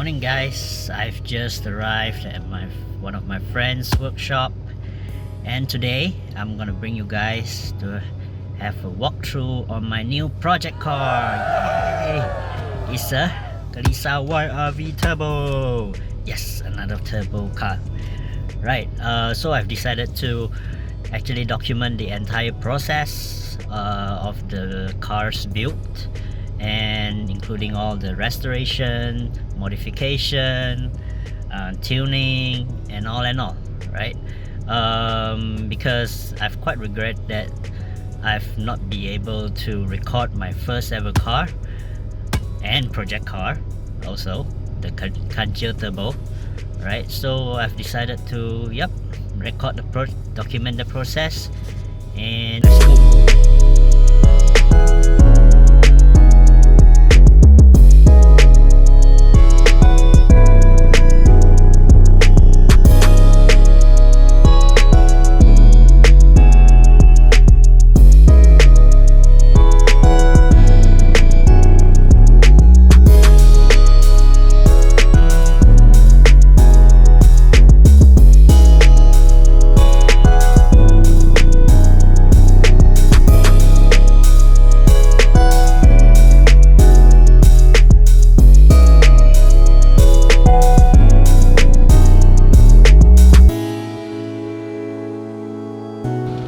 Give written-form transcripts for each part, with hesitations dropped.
Morning guys, I've just arrived at one of my friend's workshop, and today I'm gonna bring you guys to have a walkthrough on my new project car. Yay! It's a Kelisa YRV turbo. Yes, another turbo car. Right, so I've decided to actually document the entire process of the car's build, and including all the restoration, modification, tuning, and all, right? Because I've quite regret that I've not been able to record my first ever car and project car, also the Kanjil turbo, right? So I've decided to record document the process, and let's go.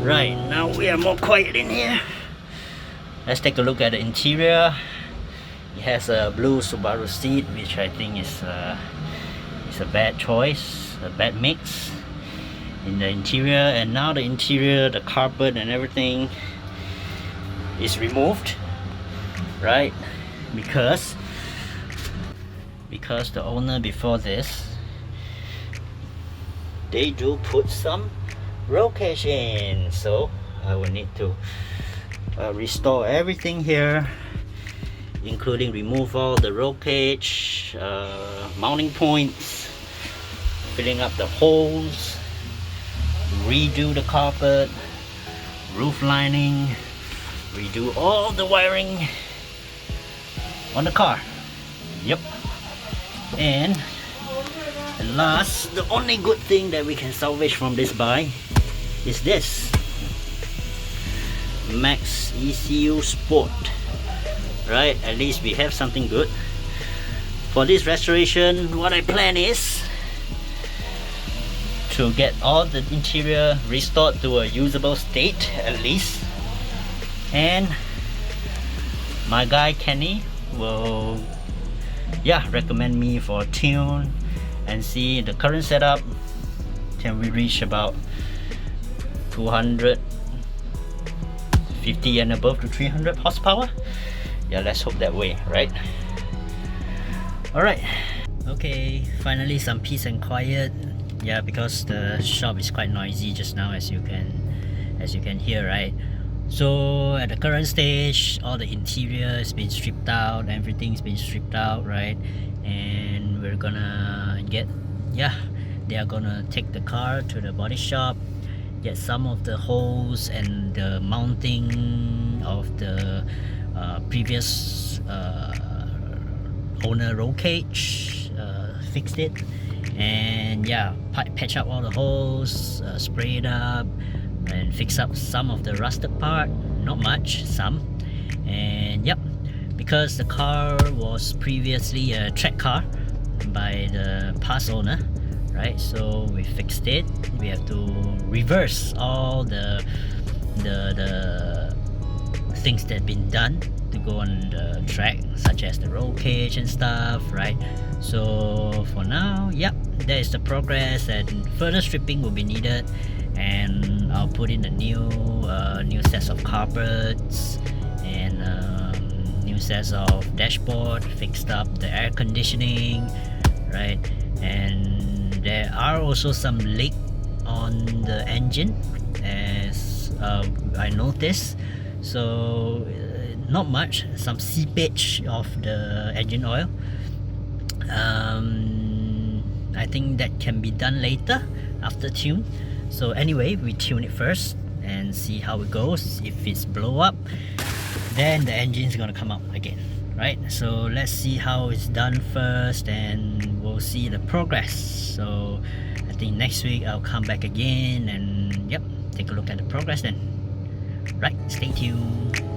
Right, now we are more quiet in here. Let's take a look at the interior. It has a blue Subaru seat, which I think is a bad choice, a bad mix in the interior. And now the interior, the carpet and everything is removed, right? Because the owner before this, they do put some roll cage in, so I will need to restore everything here, including remove all the roll cage, mounting points, filling up the holes, redo the carpet, roof lining, redo all the wiring on the car. Yep. And last, the only good thing that we can salvage from this buy is this Max ECU Sport, right? At least we have something good. For this restoration, what I plan is to get all the interior restored to a usable state at least, and my guy Kenny will recommend me for a tune and see the current setup. Can we reach about 250 and above to 300 horsepower? Yeah, let's hope that way, right? Alright, okay, finally some peace and quiet. Yeah, because the shop is quite noisy just now, as you can hear, right? So at the current stage, all the interior has been stripped out, everything's been stripped out, right? And we're gonna they are gonna take the car to the body shop, get some of the holes and the mounting of the previous owner roll cage, fixed it, and patch up all the holes, spray it up, and fix up some of the rusted part, not much, some. And because the car was previously a track car by the past owner, right? So we fixed it. We have to reverse all the things that have been done to go on the track, such as the roll cage and stuff, right? So for now, that is the progress, and further stripping will be needed, and I'll put in a new sets of carpets and new sets of dashboard, fixed up the air conditioning, right? And there are also some leak on the engine, as I noticed. So not much, some seepage of the engine oil. I think that can be done later after tune. So anyway, we tune it first and see how it goes. If it's blow up, then the engine is gonna come out again, right? So let's see how it's done first, and we'll see the progress. So I think next week I'll come back again and yep, take a look at the progress then. Right, stay tuned.